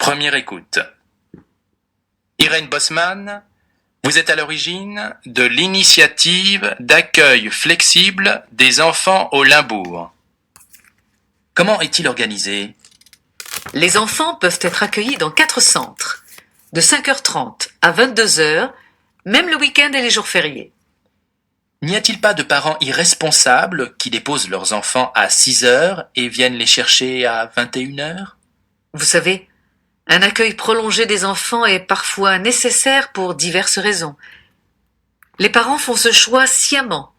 Première écoute. Irène Bosman, vous êtes à l'origine de l'initiative d'accueil flexible des enfants au Limbourg. Comment est-il organisé? Les enfants peuvent être accueillis dans 4 centres, de 5h30 à 22h, même le week-end et les jours fériés. N'y a-t-il pas de parents irresponsables qui déposent leurs enfants à 6h et viennent les chercher à 21h? Vous savez, un accueil prolongé des enfants est parfois nécessaire pour diverses raisons. Les parents font ce choix sciemment.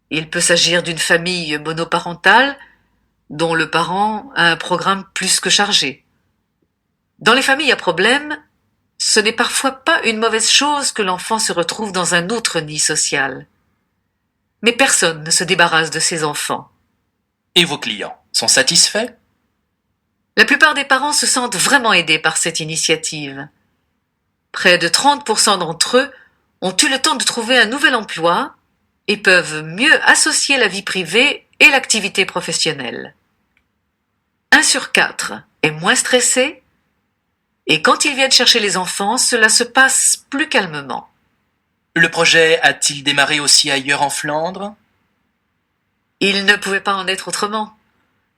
Il peut s'agir d'une famille monoparentale dont le parent a un programme plus que chargé. Dans les familles à problème, ce n'est parfois pas une mauvaise chose que l'enfant se retrouve dans un autre nid social. Mais personne ne se débarrasse de ses enfants. Et vos clients sont satisfaits? La plupart des parents se sentent vraiment aidés par cette initiative. Près de 30% d'entre eux ont eu le temps de trouver un nouvel emploi et peuvent mieux associer la vie privée et l'activité professionnelle. 1 sur 4 est moins stressé et quand ils viennent chercher les enfants, cela se passe plus calmement. Le projet a-t-il démarré aussi ailleurs en Flandre? Il ne pouvait pas en être autrement.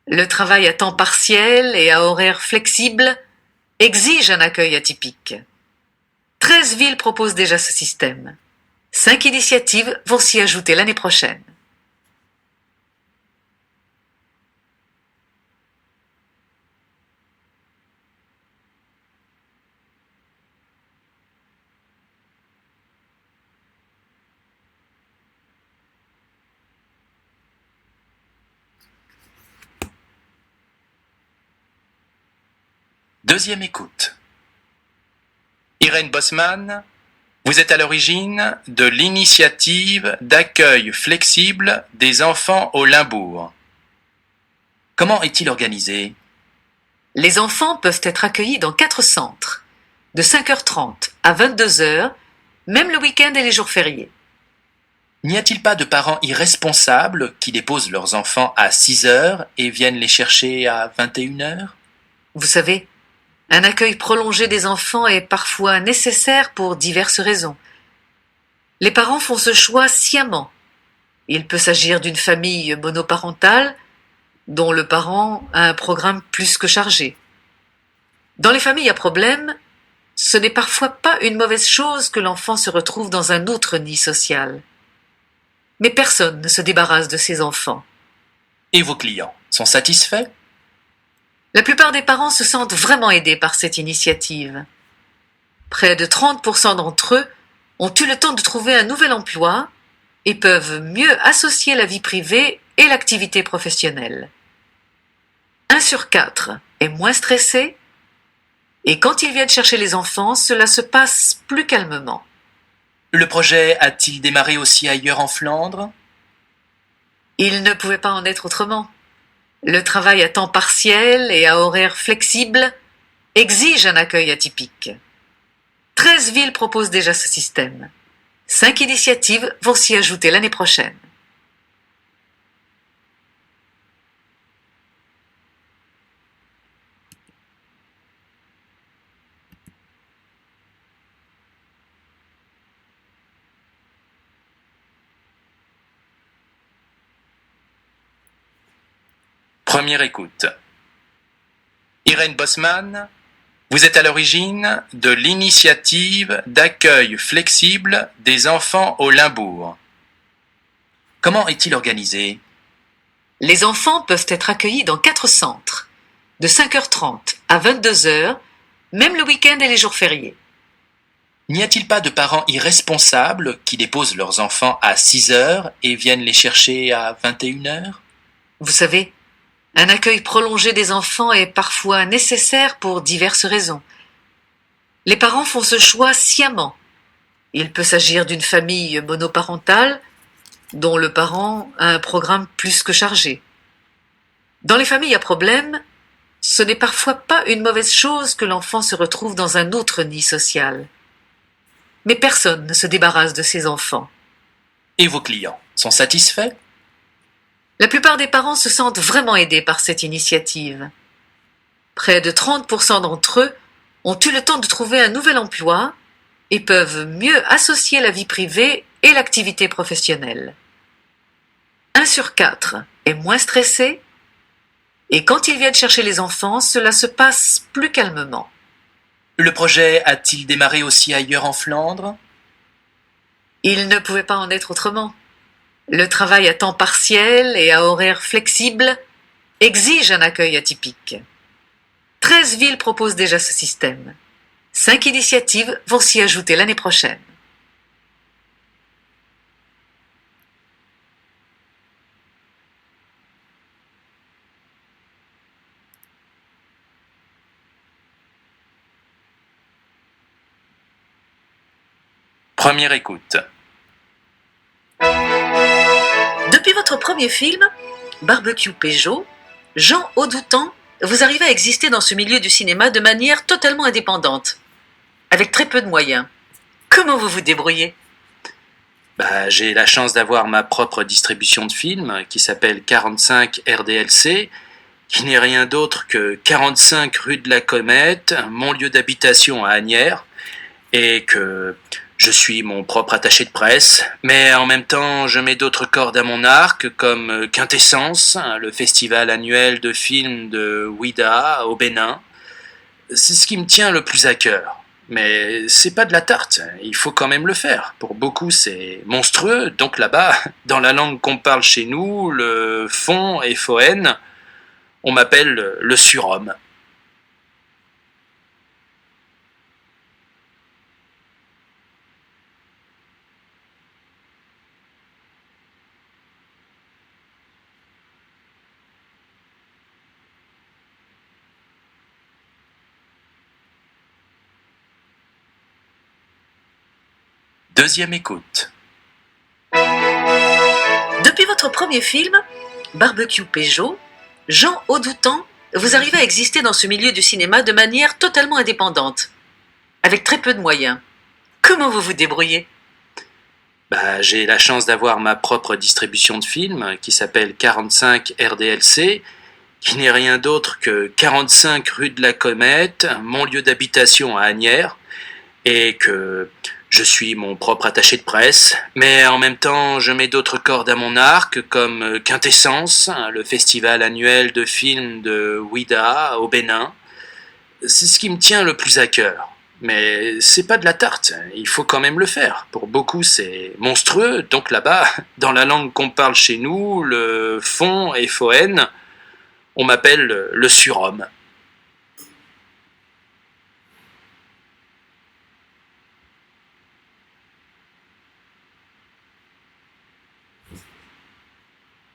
Le travail à temps partiel et à horaires flexibles exige un accueil atypique. 13 villes proposent déjà ce système. 5 initiatives vont s'y ajouter l'année prochaine. Deuxième écoute. Irène Bosman, vous êtes à l'origine de l'initiative d'accueil flexible des enfants au Limbourg. Comment est-il organisé? Les enfants peuvent être accueillis dans 4 centres, de 5h30 à 22h, même le week-end et les jours fériés. N'y a-t-il pas de parents irresponsables qui déposent leurs enfants à 6h et viennent les chercher à 21h? Vous savez, un accueil prolongé des enfants est parfois nécessaire pour diverses raisons. Les parents font ce choix sciemment. Il peut s'agir d'une famille monoparentale dont le parent a un programme plus que chargé. Dans les familles à problème, ce n'est parfois pas une mauvaise chose que l'enfant se retrouve dans un autre nid social. Mais personne ne se débarrasse de ses enfants. Et vos clients sont satisfaits? La plupart des parents se sentent vraiment aidés par cette initiative. Près de 30% d'entre eux ont eu le temps de trouver un nouvel emploi et peuvent mieux associer la vie privée et l'activité professionnelle. 1 sur 4 est moins stressé et quand ils viennent chercher les enfants, cela se passe plus calmement. Le projet a-t-il démarré aussi ailleurs en Flandre? Il ne pouvait pas en être autrement. Le travail à temps partiel et à horaires flexibles exige un accueil atypique. 13 villes proposent déjà ce système. 5 initiatives vont s'y ajouter l'année prochaine. Première écoute. Irène Bosman, vous êtes à l'origine de l'initiative d'accueil flexible des enfants au Limbourg. Comment est-il organisé? Les enfants peuvent être accueillis dans 4 centres, de 5h30 à 22h, même le week-end et les jours fériés. N'y a-t-il pas de parents irresponsables qui déposent leurs enfants à 6h et viennent les chercher à 21h? Vous savez, un accueil prolongé des enfants est parfois nécessaire pour diverses raisons. Les parents font ce choix sciemment. Il peut s'agir d'une famille monoparentale dont le parent a un programme plus que chargé. Dans les familles à problème, ce n'est parfois pas une mauvaise chose que l'enfant se retrouve dans un autre nid social. Mais personne ne se débarrasse de ses enfants. Et vos clients sont satisfaits? La plupart des parents se sentent vraiment aidés par cette initiative. Près de 30% d'entre eux ont eu le temps de trouver un nouvel emploi et peuvent mieux associer la vie privée et l'activité professionnelle. 1 sur 4 est moins stressé et quand ils viennent chercher les enfants, cela se passe plus calmement. Le projet a-t-il démarré aussi ailleurs en Flandre? Il ne pouvait pas en être autrement. Le travail à temps partiel et à horaires flexibles exige un accueil atypique. 13 villes proposent déjà ce système. 5 initiatives vont s'y ajouter l'année prochaine. Première écoute. Depuis votre premier film, Barbecue Peugeot, Jean Audoutan, vous arrivez à exister dans ce milieu du cinéma de manière totalement indépendante, avec très peu de moyens. Comment vous vous débrouillez? J'ai la chance d'avoir ma propre distribution de films qui s'appelle 45 RDLC, qui n'est rien d'autre que 45 rue de la Comète, mon lieu d'habitation à Asnières, et que je suis mon propre attaché de presse, mais en même temps je mets d'autres cordes à mon arc comme Quintessence, le festival annuel de films de Ouidah au Bénin. C'est ce qui me tient le plus à cœur. Mais c'est pas de la tarte, il faut quand même le faire. Pour beaucoup, c'est monstrueux, donc là-bas, dans la langue qu'on parle chez nous, le fon et foen, on m'appelle le surhomme. Deuxième écoute. Depuis votre premier film, Barbecue Peugeot, Jean Audoutan, vous arrivez à exister dans ce milieu du cinéma de manière totalement indépendante, avec très peu de moyens. Comment vous vous débrouillez? J'ai la chance d'avoir ma propre distribution de films qui s'appelle 45 RDLC, qui n'est rien d'autre que 45 rue de la Comète, mon lieu d'habitation à Asnières, et que je suis mon propre attaché de presse, mais en même temps je mets d'autres cordes à mon arc comme Quintessence, le festival annuel de films de Ouidah au Bénin. C'est ce qui me tient le plus à cœur. Mais c'est pas de la tarte, il faut quand même le faire. Pour beaucoup, c'est monstrueux, donc là-bas, dans la langue qu'on parle chez nous, le fon et foen, on m'appelle le surhomme.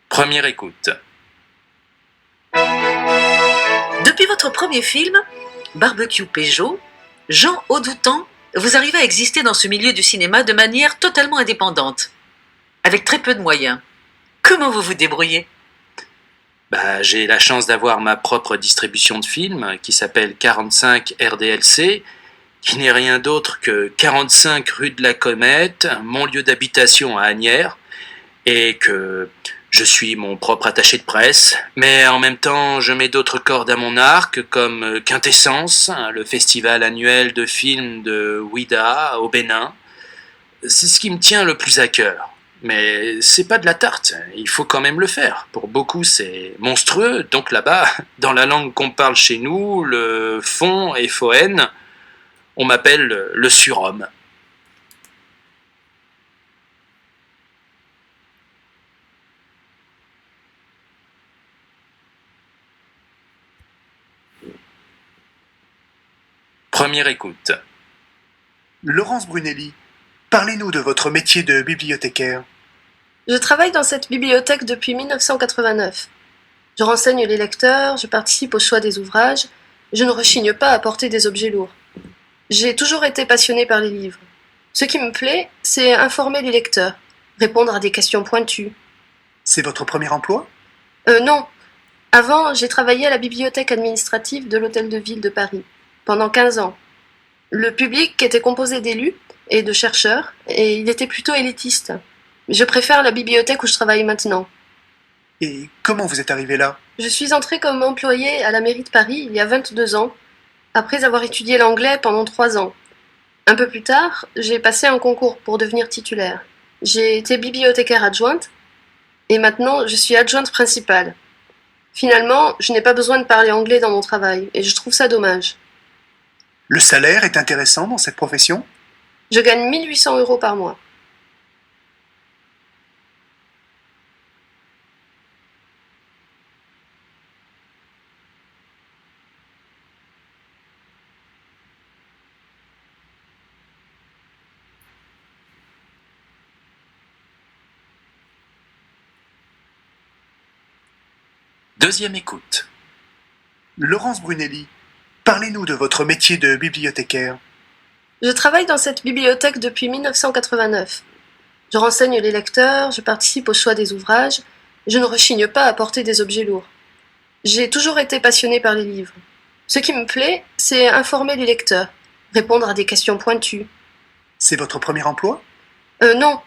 Première écoute. Depuis votre premier film, Barbecue Peugeot, Jean Audoutan, vous arrivez à exister dans ce milieu du cinéma de manière totalement indépendante, avec très peu de moyens. Comment vous vous débrouillez? J'ai la chance d'avoir ma propre distribution de films qui s'appelle 45 RDLC, qui n'est rien d'autre que 45 rue de la Comète, mon lieu d'habitation à Asnières, et que je suis mon propre attaché de presse, mais en même temps je mets d'autres cordes à mon arc comme Quintessence, le festival annuel de films de Ouidah au Bénin. C'est ce qui me tient le plus à cœur. Mais c'est pas de la tarte, il faut quand même le faire. Pour beaucoup, c'est monstrueux, donc là-bas, dans la langue qu'on parle chez nous, le fon et foen, on m'appelle le surhomme. Première écoute. Laurence Brunelli, parlez-nous de votre métier de bibliothécaire. Je travaille dans cette bibliothèque depuis 1989. Je renseigne les lecteurs, je participe au choix des ouvrages, je ne rechigne pas à porter des objets lourds. J'ai toujours été passionnée par les livres. Ce qui me plaît, c'est informer les lecteurs, répondre à des questions pointues. C'est votre premier emploi? Non. Avant, j'ai travaillé à la bibliothèque administrative de l'Hôtel de Ville de Paris, pendant 15 ans. Le public était composé d'élus et de chercheurs, et il était plutôt élitiste. Je préfère la bibliothèque où je travaille maintenant. Et comment vous êtes arrivé là? Je suis entrée comme employée à la mairie de Paris il y a 22 ans. après avoir étudié l'anglais pendant 3 ans. Un peu plus tard, j'ai passé un concours pour devenir titulaire. J'ai été bibliothécaire adjointe et maintenant je suis adjointe principale. Finalement, je n'ai pas besoin de parler anglais dans mon travail et je trouve ça dommage. Le salaire est intéressant dans cette profession? Je gagne 1800 € par mois. Deuxième écoute. Laurence Brunelli, parlez-nous de votre métier de bibliothécaire. Je travaille dans cette bibliothèque depuis 1989. Je renseigne les lecteurs, je participe au choix des ouvrages, je ne rechigne pas à porter des objets lourds. J'ai toujours été passionnée par les livres. Ce qui me plaît, c'est informer les lecteurs, répondre à des questions pointues. C'est votre premier emploi? Non.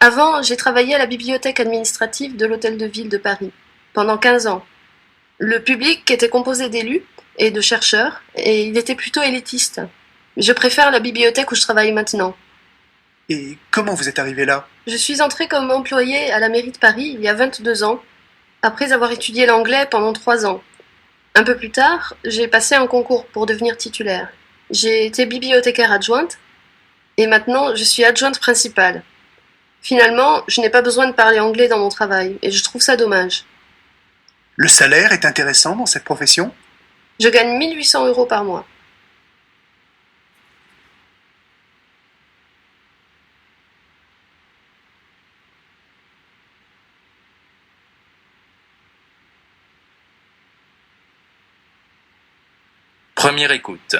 Avant, j'ai travaillé à la bibliothèque administrative de l'Hôtel de Ville de Paris, pendant 15 ans. Le public était composé d'élus et de chercheurs, et il était plutôt élitiste. Je préfère la bibliothèque où je travaille maintenant. Et comment vous êtes arrivé là? Je suis entrée comme employée à la mairie de Paris il y a 22 ans, après avoir étudié l'anglais pendant 3 ans. Un peu plus tard, j'ai passé un concours pour devenir titulaire. J'ai été bibliothécaire adjointe, et maintenant je suis adjointe principale. Finalement, je n'ai pas besoin de parler anglais dans mon travail, et je trouve ça dommage. Le salaire est intéressant dans cette profession? Je gagne 1800 € par mois. Première écoute.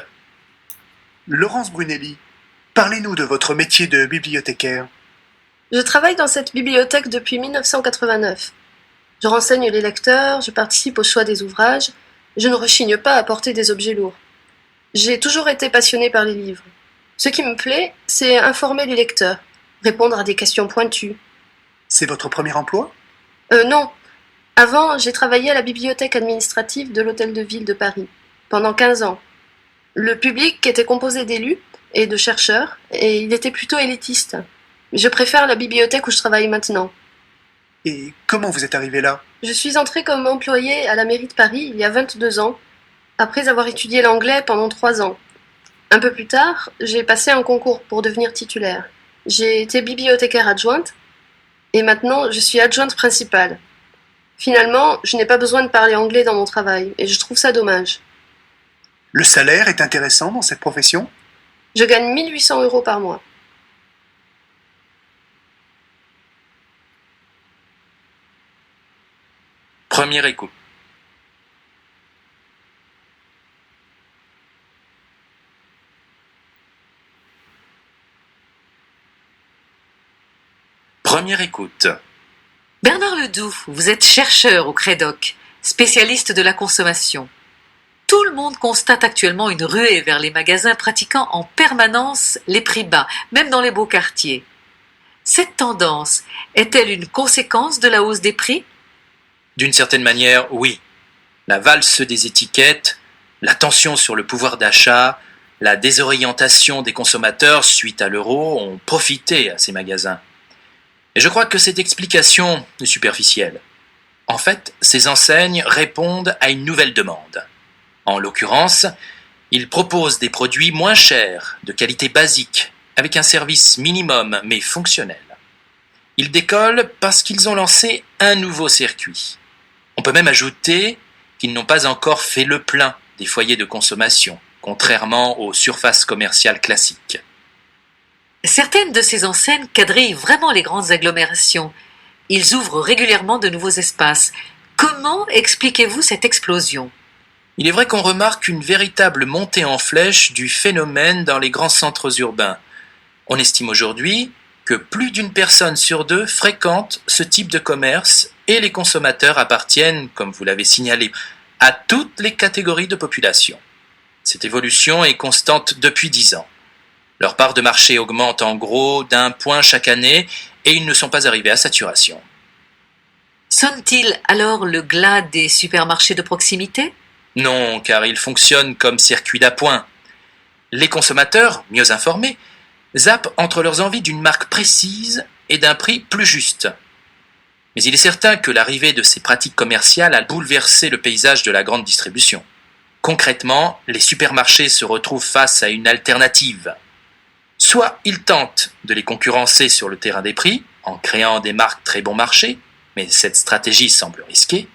Laurence Brunelli, parlez-nous de votre métier de bibliothécaire. Je travaille dans cette bibliothèque depuis 1989. Je renseigne les lecteurs, je participe au choix des ouvrages, je ne rechigne pas à porter des objets lourds. J'ai toujours été passionnée par les livres. Ce qui me plaît, c'est informer les lecteurs, répondre à des questions pointues. C'est votre premier emploi? Non. Avant, j'ai travaillé à la bibliothèque administrative de l'Hôtel de Ville de Paris, pendant 15 ans. Le public était composé d'élus et de chercheurs, et il était plutôt élitiste. Je préfère la bibliothèque où je travaille maintenant. Et comment vous êtes arrivé là? Je suis entrée comme employée à la mairie de Paris il y a 22 ans, après avoir étudié l'anglais pendant 3 ans. Un peu plus tard, j'ai passé un concours pour devenir titulaire. J'ai été bibliothécaire adjointe, et maintenant je suis adjointe principale. Finalement, je n'ai pas besoin de parler anglais dans mon travail, et je trouve ça dommage. Le salaire est intéressant dans cette profession? Je gagne 1800 € par mois. Première écoute. Première écoute. Bernard Ledoux, vous êtes chercheur au Crédoc, spécialiste de la consommation. Tout le monde constate actuellement une ruée vers les magasins pratiquant en permanence les prix bas, même dans les beaux quartiers. Cette tendance est-elle une conséquence de la hausse des prix? D'une certaine manière, oui. La valse des étiquettes, la tension sur le pouvoir d'achat, la désorientation des consommateurs suite à l'euro ont profité à ces magasins. Et je crois que cette explication est superficielle. En fait, ces enseignes répondent à une nouvelle demande. En l'occurrence, ils proposent des produits moins chers, de qualité basique, avec un service minimum mais fonctionnel. Ils décollent parce qu'ils ont lancé un nouveau circuit. On peut même ajouter qu'ils n'ont pas encore fait le plein des foyers de consommation, contrairement aux surfaces commerciales classiques. Certaines de ces enseignes quadrillent vraiment les grandes agglomérations. Ils ouvrent régulièrement de nouveaux espaces. Comment expliquez-vous cette explosion? Il est vrai qu'on remarque une véritable montée en flèche du phénomène dans les grands centres urbains. On estime aujourd'hui que plus d'une personne sur deux fréquente ce type de commerce et les consommateurs appartiennent, comme vous l'avez signalé, à toutes les catégories de population. Cette évolution est constante depuis 10 ans. Leur part de marché augmente en gros d'1 point chaque année et ils ne sont pas arrivés à saturation. Sonne-t-il alors le glas des supermarchés de proximité? Non, car ils fonctionnent comme circuits d'appoint. Les consommateurs, mieux informés, zappent entre leurs envies d'une marque précise et d'un prix plus juste. Mais il est certain que l'arrivée de ces pratiques commerciales a bouleversé le paysage de la grande distribution. Concrètement, les supermarchés se retrouvent face à une alternative. Soit ils tentent de les concurrencer sur le terrain des prix, en créant des marques très bon marché, mais cette stratégie semble risquée,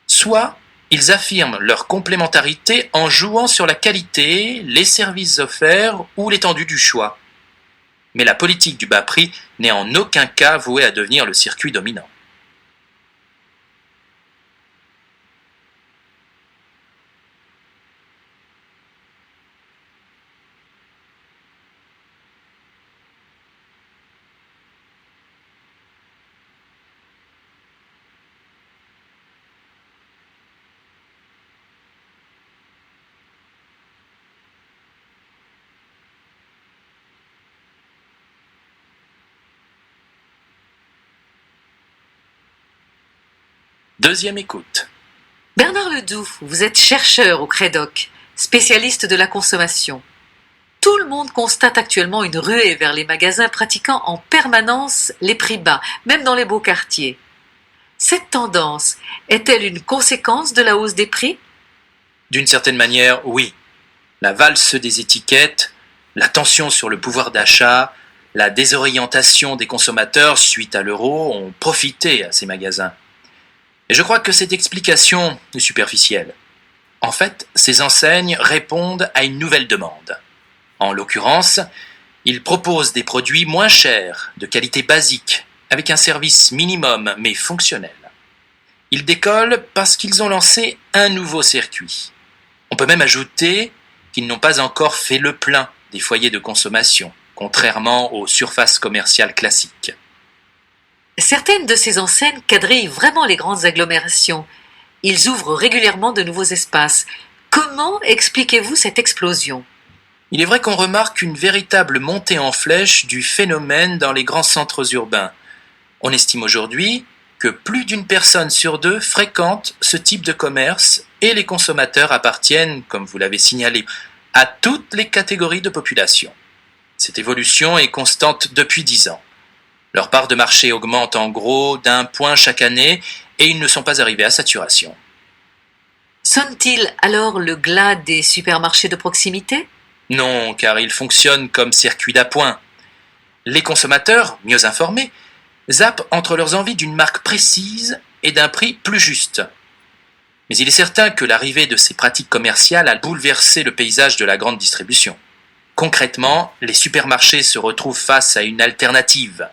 soit ils affirment leur complémentarité en jouant sur la qualité, les services offerts ou l'étendue du choix. Mais la politique du bas prix n'est en aucun cas vouée à devenir le circuit dominant. Deuxième écoute. Bernard Ledoux, vous êtes chercheur au Crédoc, spécialiste de la consommation. Tout le monde constate actuellement une ruée vers les magasins pratiquant en permanence les prix bas, même dans les beaux quartiers. Cette tendance est-elle une conséquence de la hausse des prix? D'une certaine manière, oui. La valse des étiquettes, la tension sur le pouvoir d'achat, la désorientation des consommateurs suite à l'euro ont profité à ces magasins. Et je crois que cette explication est superficielle. En fait, ces enseignes répondent à une nouvelle demande. En l'occurrence, ils proposent des produits moins chers, de qualité basique, avec un service minimum mais fonctionnel. Ils décollent parce qu'ils ont lancé un nouveau circuit. On peut même ajouter qu'ils n'ont pas encore fait le plein des foyers de consommation, contrairement aux surfaces commerciales classiques. Certaines de ces enseignes quadrillent vraiment les grandes agglomérations. Ils ouvrent régulièrement de nouveaux espaces. Comment expliquez-vous cette explosion? Il est vrai qu'on remarque une véritable montée en flèche du phénomène dans les grands centres urbains. On estime aujourd'hui que plus d'une personne sur deux fréquente ce type de commerce et les consommateurs appartiennent, comme vous l'avez signalé, à toutes les catégories de population. Cette évolution est constante depuis 10 ans. Leur part de marché augmente en gros d'1 point chaque année et ils ne sont pas arrivés à saturation. Sonne-t-il alors le glas des supermarchés de proximité? Non, car ils fonctionnent comme circuits d'appoint. Les consommateurs, mieux informés, zappent entre leurs envies d'une marque précise et d'un prix plus juste. Mais il est certain que l'arrivée de ces pratiques commerciales a bouleversé le paysage de la grande distribution. Concrètement, les supermarchés se retrouvent face à une alternative.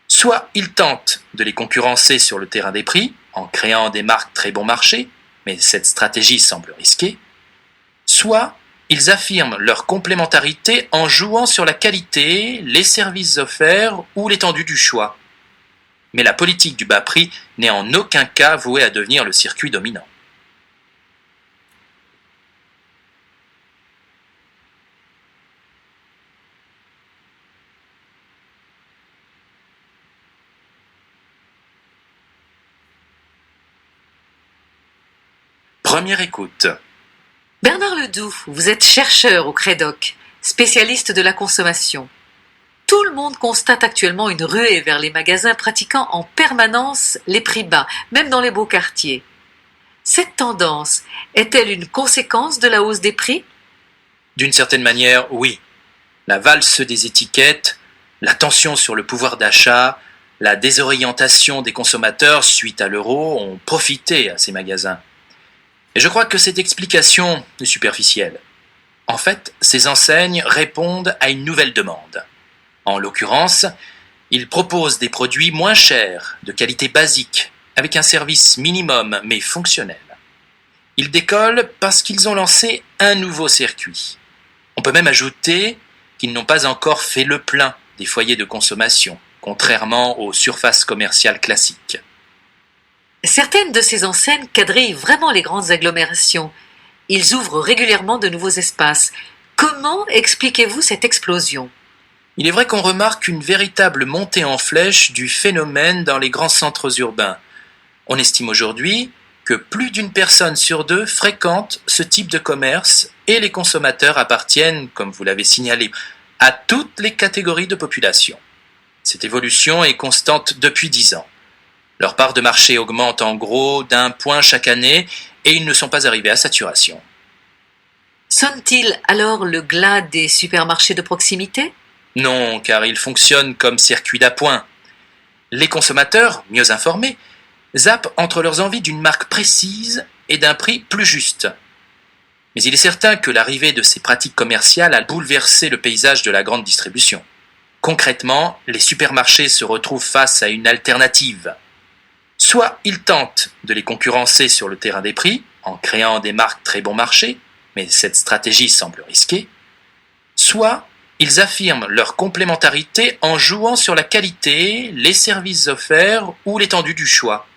Soit ils tentent de les concurrencer sur le terrain des prix, en créant des marques très bon marché, mais cette stratégie semble risquée, soit ils affirment leur complémentarité en jouant sur la qualité, les services offerts ou l'étendue du choix. Mais la politique du bas prix n'est en aucun cas vouée à devenir le circuit dominant. Première écoute. Bernard Ledoux, vous êtes chercheur au Crédoc, spécialiste de la consommation. Tout le monde constate actuellement une ruée vers les magasins pratiquant en permanence les prix bas, même dans les beaux quartiers. Cette tendance est-elle une conséquence de la hausse des prix? D'une certaine manière, oui. La valse des étiquettes, la tension sur le pouvoir d'achat, la désorientation des consommateurs suite à l'euro ont profité à ces magasins. Et je crois que cette explication est superficielle. En fait, ces enseignes répondent à une nouvelle demande. En l'occurrence, ils proposent des produits moins chers, de qualité basique, avec un service minimum mais fonctionnel. Ils décollent parce qu'ils ont lancé un nouveau circuit. On peut même ajouter qu'ils n'ont pas encore fait le plein des foyers de consommation, contrairement aux surfaces commerciales classiques. Certaines de ces enseignes quadrillent vraiment les grandes agglomérations. Ils ouvrent régulièrement de nouveaux espaces. Comment expliquez-vous cette explosion? Il est vrai qu'on remarque une véritable montée en flèche du phénomène dans les grands centres urbains. On estime aujourd'hui que plus d'une personne sur deux fréquente ce type de commerce et les consommateurs appartiennent, comme vous l'avez signalé, à toutes les catégories de population. Cette évolution est constante depuis 10 ans. Leur part de marché augmente en gros d'1 point chaque année et ils ne sont pas arrivés à saturation. Sonnent-ils alors le glas des supermarchés de proximité? Non, car ils fonctionnent comme circuit d'appoint. Les consommateurs, mieux informés, zappent entre leurs envies d'une marque précise et d'un prix plus juste. Mais il est certain que l'arrivée de ces pratiques commerciales a bouleversé le paysage de la grande distribution. Concrètement, les supermarchés se retrouvent face à une alternative. Soit ils tentent de les concurrencer sur le terrain des prix, en créant des marques très bon marché, mais cette stratégie semble risquée, soit ils affirment leur complémentarité en jouant sur la qualité, les services offerts ou l'étendue du choix.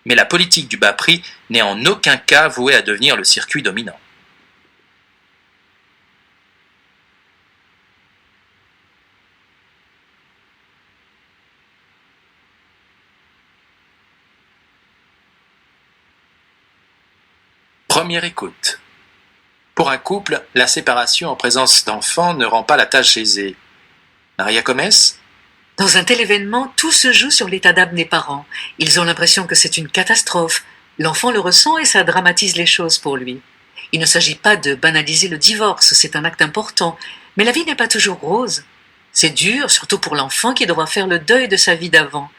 Mais la politique du bas prix n'est en aucun cas vouée à devenir le circuit dominant. Première écoute. Pour un couple, la séparation en présence d'enfants ne rend pas la tâche aisée. Maria Gomez? Dans un tel événement, tout se joue sur l'état d'âme des parents. Ils ont l'impression que c'est une catastrophe. L'enfant le ressent et ça dramatise les choses pour lui. Il ne s'agit pas de banaliser le divorce, c'est un acte important. Mais la vie n'est pas toujours rose. C'est dur, surtout pour l'enfant qui devra faire le deuil de sa vie d'avant.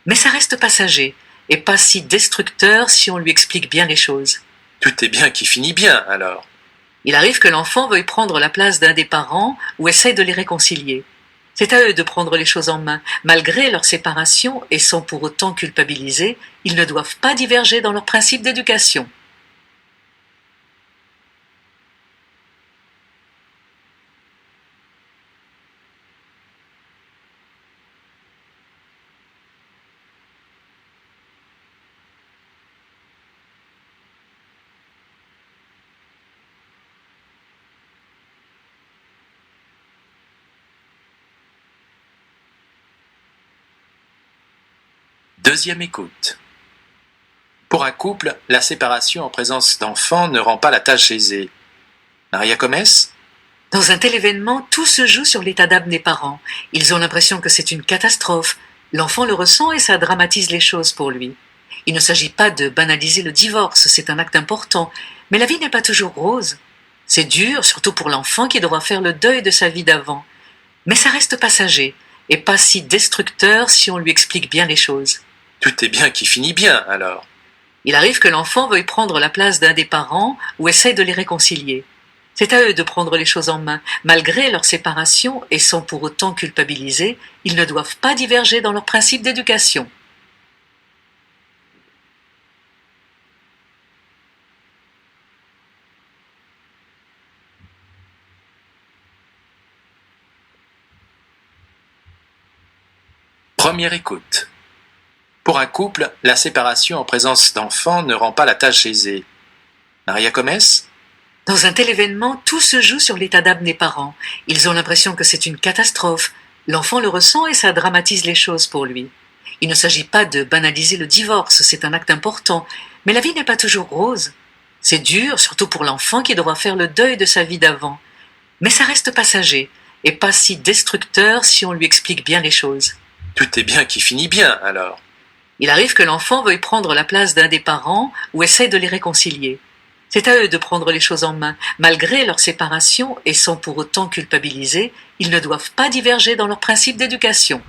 Mais ça reste passager, et pas si destructeur si on lui explique bien les choses. Tout est bien qui finit bien, alors. Il arrive que l'enfant veuille prendre la place d'un des parents ou essaye de les réconcilier. C'est à eux de prendre les choses en main. Malgré leur séparation et sans pour autant culpabiliser, ils ne doivent pas diverger dans leurs principes d'éducation. Deuxième écoute. Pour un couple, la séparation en présence d'enfants ne rend pas la tâche aisée. Maria Gomez? Dans un tel événement, tout se joue sur l'état d'âme des parents. Ils ont l'impression que c'est une catastrophe. L'enfant le ressent et ça dramatise les choses pour lui. Il ne s'agit pas de banaliser le divorce, c'est un acte important. Mais la vie n'est pas toujours rose. C'est dur, surtout pour l'enfant qui devra faire le deuil de sa vie d'avant. Mais ça reste passager, et pas si destructeur si on lui explique bien les choses. Tout est bien qui finit bien, alors. Il arrive que l'enfant veuille prendre la place d'un des parents ou essaye de les réconcilier. C'est à eux de prendre les choses en main. Malgré leur séparation et sans pour autant culpabiliser, ils ne doivent pas diverger dans leurs principes d'éducation. Première écoute. Pour un couple, la séparation en présence d'enfants ne rend pas la tâche aisée. Maria Gomez? Dans un tel événement, tout se joue sur l'état d'âme des parents. Ils ont l'impression que c'est une catastrophe. L'enfant le ressent et ça dramatise les choses pour lui. Il ne s'agit pas de banaliser le divorce, c'est un acte important. Mais la vie n'est pas toujours rose. C'est dur, surtout pour l'enfant qui devra faire le deuil de sa vie d'avant. Mais ça reste passager, et pas si destructeur si on lui explique bien les choses. Tout est bien qui finit bien, alors. Il arrive que l'enfant veuille prendre la place d'un des parents ou essaye de les réconcilier. C'est à eux de prendre les choses en main. Malgré leur séparation et sans pour autant culpabiliser, ils ne doivent pas diverger dans leurs principes d'éducation.